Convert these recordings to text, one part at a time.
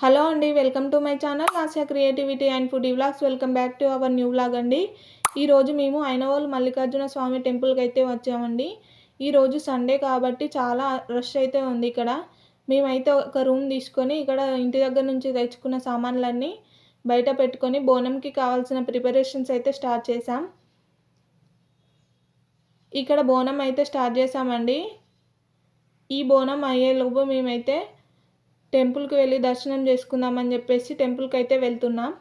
Hello అండి, welcome to my channel Asia creativity and food vlogs. Welcome back to our new vlog అండి. ఈరోజు మేము ఐనవోల్ మల్లికార్జున స్వామి టెంపుల్కి అయితే వచ్చామండి. ఈరోజు సండే కాబట్టి చాలా రష్ అయితే ఉంది ఇక్కడ. మేమైతే ఒక రూమ్ తీసుకొని ఇక్కడ ఇంటి దగ్గర నుంచి తెచ్చుకున్న సామాన్లన్నీ బయట పెట్టుకొని బోనంకి కావాల్సిన ప్రిపరేషన్స్ అయితే స్టార్ట్ చేసాం. ఇక్కడ బోనం అయితే స్టార్ట్ చేసామండి. ఈ బోనం అయ్యేలోపు మేమైతే టెంపుల్కి వెళ్ళి దర్శనం చేసుకుందామని చెప్పేసి టెంపుల్కి అయితే వెళ్తున్నాం.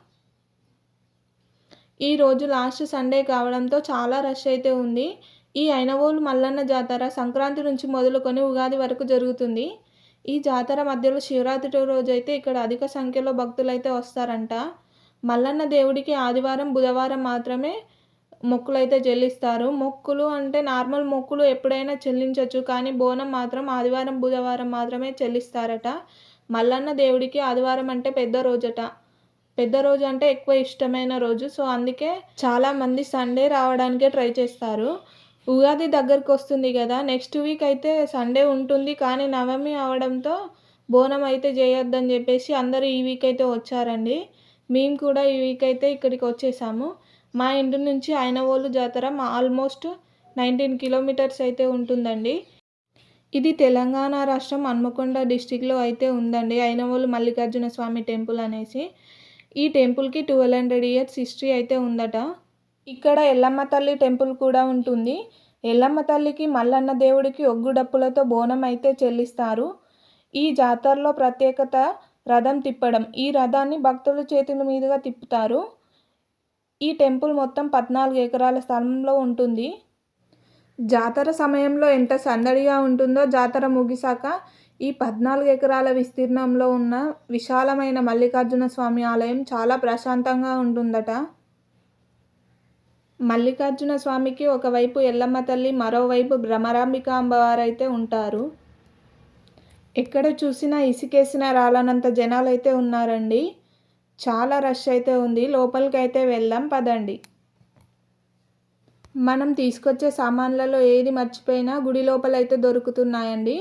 ఈరోజు లాస్ట్ సండే కావడంతో చాలా రష్ అయితే ఉంది. ఈ ఐనవోలు మల్లన్న జాతర సంక్రాంతి నుంచి మొదలుకొని ఉగాది వరకు జరుగుతుంది. ఈ జాతర మధ్యలో శివరాత్రి రోజు అయితే ఇక్కడ అధిక సంఖ్యలో భక్తులు అయితే వస్తారంట. మల్లన్న దేవుడికి ఆదివారం బుధవారం మాత్రమే మొక్కులు అయితే చెల్లిస్తారు. మొక్కులు అంటే నార్మల్ మొక్కులు ఎప్పుడైనా చెల్లించవచ్చు, కానీ బోనం మాత్రం ఆదివారం బుధవారం మాత్రమే చెల్లిస్తారట. మల్లన్న దేవుడికి ఆదివారం అంటే పెద్ద రోజట. పెద్ద రోజు అంటే ఎక్కువ ఇష్టమైన రోజు. సో అందుకే చాలామంది సండే రావడానికే ట్రై చేస్తారు. ఉగాది దగ్గరకు వస్తుంది కదా, నెక్స్ట్ వీక్ అయితే సండే ఉంటుంది, కానీ నవమి అవడంతో బోనం అయితే చేయొద్దని చెప్పేసి అందరూ ఈ వీక్ అయితే వచ్చారండి. మేము కూడా ఈ వీక్ అయితే ఇక్కడికి వచ్చేసాము. మా ఇంటి నుంచి ఐనవోలు జాతర ఆల్మోస్ట్ 19 కిలోమీటర్స్ అయితే ఉంటుందండి. ఇది తెలంగాణ రాష్ట్రం హన్మకొండ డిస్టిక్లో అయితే ఉందండి ఐనవోలు మల్లికార్జున స్వామి టెంపుల్ అనేసి. ఈ టెంపుల్కి 1200 ఇయర్స్ హిస్టరీ అయితే ఉందట. ఇక్కడ ఎల్లమ్మ తల్లి టెంపుల్ కూడా ఉంటుంది. ఎల్లమ్మ తల్లికి మల్లన్న దేవుడికి ఒగ్గు డప్పులతో బోనం అయితే చెల్లిస్తారు. ఈ జాతరలో ప్రత్యేకత రథం తిప్పడం. ఈ రథాన్ని భక్తుల చేతుల మీదుగా తిప్పుతారు. ఈ టెంపుల్ మొత్తం 14 ఎకరాల స్థలంలో ఉంటుంది. జాతర సమయంలో ఎంత సందడిగా ఉంటుందో జాతర ముగిసాక ఈ 14 ఎకరాల విస్తీర్ణంలో ఉన్న విశాలమైన మల్లికార్జున స్వామి ఆలయం చాలా ప్రశాంతంగా ఉంటుందట. మల్లికార్జున స్వామికి ఒకవైపు ఎల్లమ్మ తల్లి, మరోవైపు భ్రమరాంబిక అమ్మవారు అయితే ఉంటారు. ఎక్కడ చూసినా ఇసుకేసిన రాలనంత జనాలు అయితే ఉన్నారండి. చాలా రష్ అయితే ఉంది. లోపలికి అయితే వెళ్దాం పదండి. మనం తీసుకొచ్చే సామాన్లలో ఏది మర్చిపోయినా గుడి లోపల అయితే దొరుకుతున్నాయండి.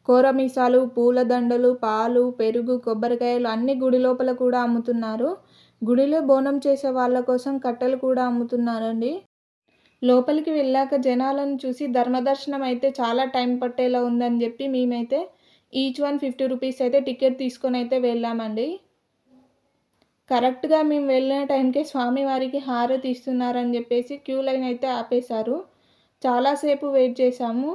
కోరమీసాలు, పూలదండలు, పాలు, పెరుగు, కొబ్బరికాయలు అన్ని గుడి లోపల కూడా అమ్ముతున్నారు. గుడిలో బోనం చేసే వాళ్ళ కోసం కట్టెలు కూడా అమ్ముతున్నారండి. లోపలికి వెళ్ళాక జనాలను చూసి ధర్మదర్శనం అయితే చాలా టైం పట్టేలా ఉందని చెప్పి మేమైతే ఈచ్ 150 రూపీస్ అయితే టికెట్ తీసుకొని అయితే వెళ్ళామండి. కరెక్ట్గా మేము వెళ్ళిన టైంకే స్వామివారికి హారతి ఇస్తున్నారని చెప్పేసి క్యూ లైన్ అయితే ఆపేశారు. చాలాసేపు వెయిట్ చేశాము.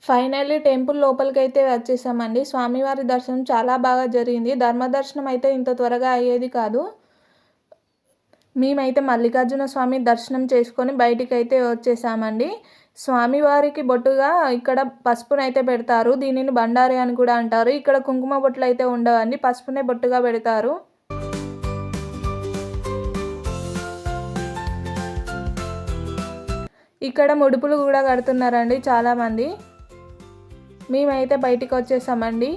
ఫైనల్లీ టెంపుల్ లోపలికైతే వచ్చేసామండి. స్వామివారి దర్శనం చాలా బాగా జరిగింది. ధర్మదర్శనం అయితే ఇంత త్వరగా అయ్యేది కాదు. మేమైతే మల్లికార్జున స్వామి దర్శనం చేసుకొని బయటికైతే వచ్చేసామండి. స్వామివారికి బొట్టుగా ఇక్కడ పసుపునైతే పెడతారు. దీనిని బండారి అని కూడా అంటారు. ఇక్కడ కుంకుమ బొట్లు అయితే ఉండవండి, పసుపునే బొట్టుగా పెడతారు. ఇక్కడ ముడుపులు కూడా కడుతున్నారండి చాలామంది. మేమైతే బయటికి వచ్చేసామండి.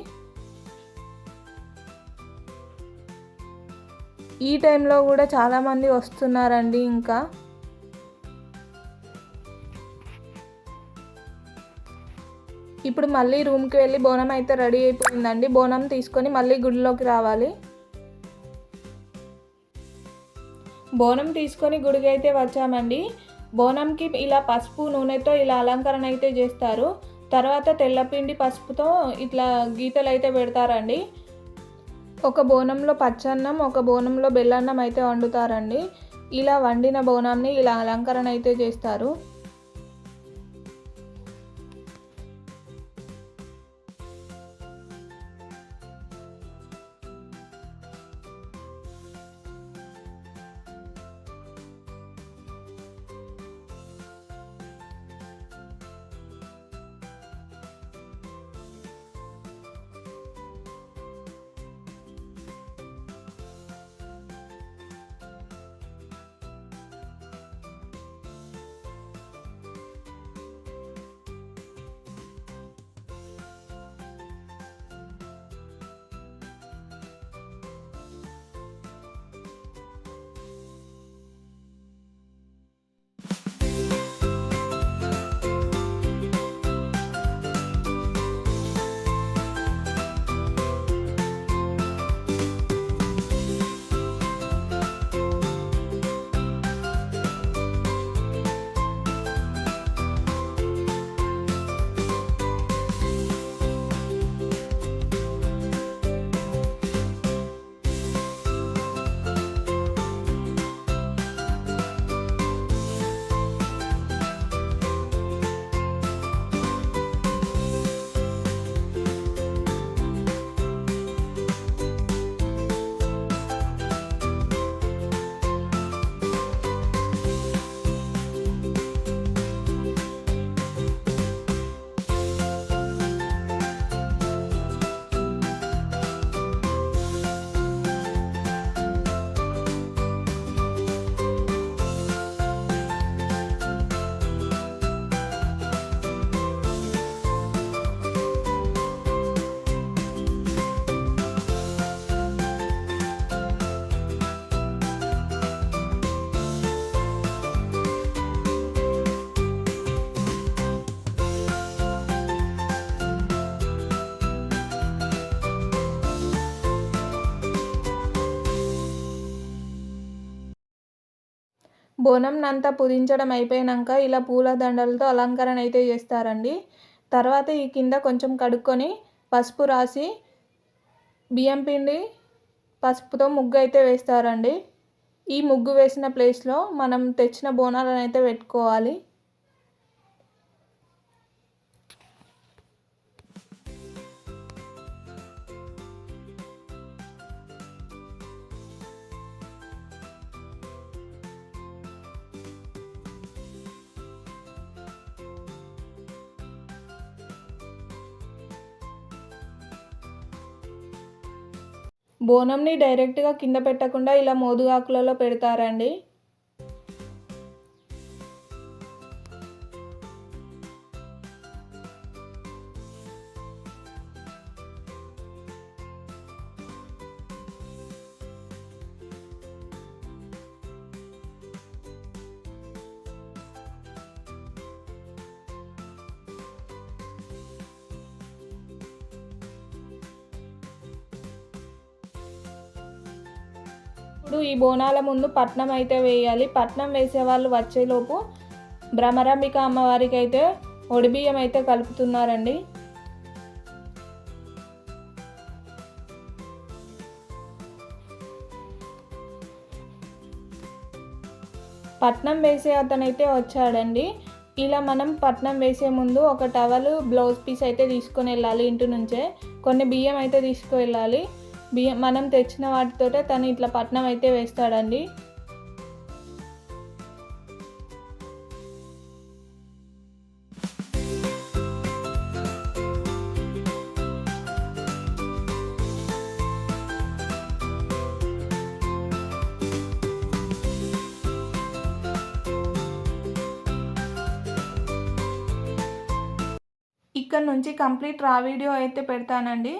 ఈ టైంలో కూడా చాలామంది వస్తున్నారండి. ఇంకా ఇప్పుడు మళ్ళీ రూమ్కి వెళ్ళి బోనం అయితే రెడీ అయిపోయిందండి. బోనం తీసుకొని మళ్ళీ గుడిలోకి రావాలి. బోనం తీసుకొని గుడికి అయితే వచ్చామండి. బోనంకి ఇలా పసుపు నూనెతో ఇలా అలంకరణ అయితే చేస్తారు. తర్వాత తెల్లపిండి పసుపుతో ఇట్లా గీతలు అయితే పెడతారండి. ఒక బోనంలో పచ్చన్నం, ఒక బోనంలో బెల్లన్నం అయితే వండుతారండి. ఇలా వండిన బోనాన్ని ఇలా అలంకరణ అయితే చేస్తారు. బోనంనంతా పూజించడం అయిపోయాక ఇలా పూల దండలతో అలంకరణ అయితే చేస్తారండి. తర్వాత ఈ కింద కొంచెం కడుక్కొని పసుపు రాసి బియ్యం పిండి పసుపుతో ముగ్గు అయితే వేస్తారండి. ఈ ముగ్గు వేసిన ప్లేస్లో మనం తెచ్చిన బోనాలను అయితే పెట్టుకోవాలి. బోనంని డైరెక్ట్గా కింద పెట్టకుండా ఇలా మోదుగాకులలో పెడతారండి. ఇప్పుడు ఈ బోనాల ముందు పట్నం అయితే వేయాలి. పట్నం వేసేవాళ్ళు వచ్చేలోపు భ్రమరాంబిక అమ్మవారికి అయితే ఒడిబియ్యం అయితే కలుపుతున్నారండి. పట్నం వేసే అతనైతే వచ్చాడండి. ఇలా మనం పట్నం వేసే ముందు ఒక టవల్, బ్లౌజ్ పీస్ అయితే తీసుకొని వెళ్ళాలి ఇంటి నుంచే. కొన్ని బియ్యం అయితే తీసుకువెళ్ళాలి. బియ్యం మనం తెచ్చిన వాటితోటే తను ఇట్లా పట్నం అయితే వేస్తాడండి. ఇక్కడ నుంచి కంప్లీట్ రా వీడియో అయితే పెడతానండి.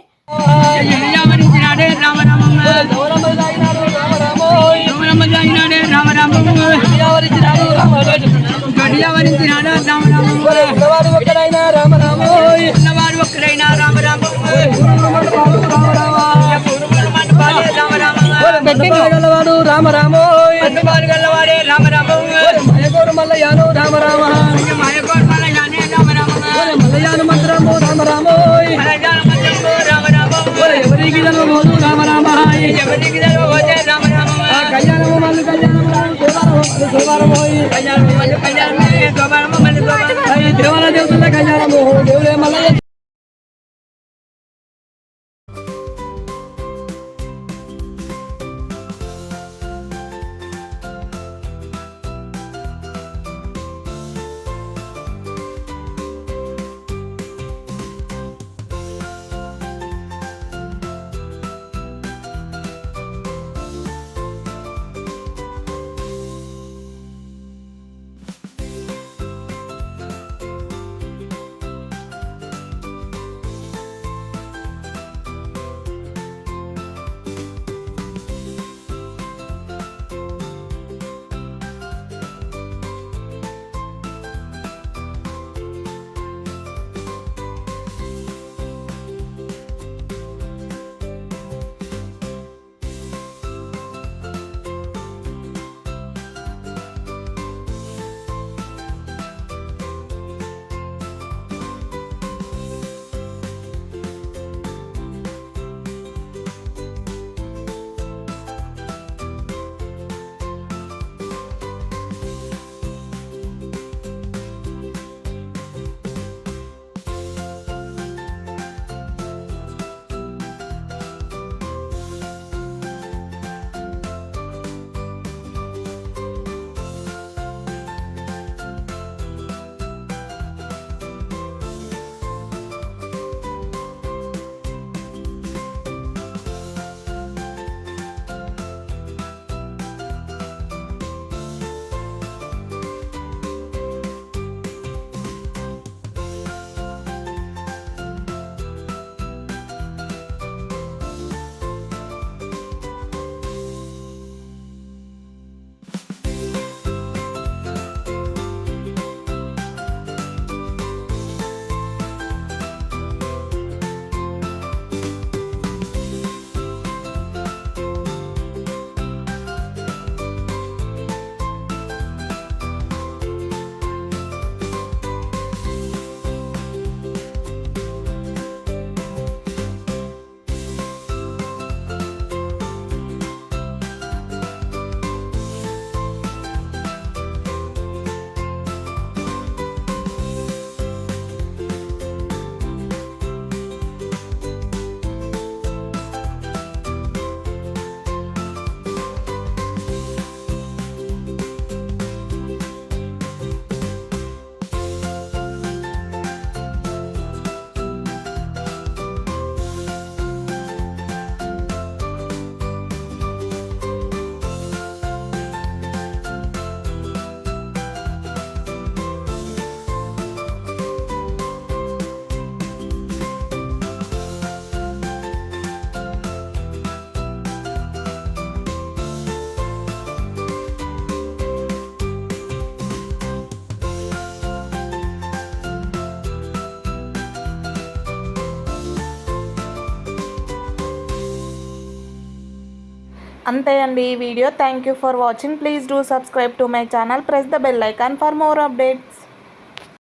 అంతే అండి ఈ video. Thank you for watching. Please do subscribe to my channel. Press the bell icon for more updates.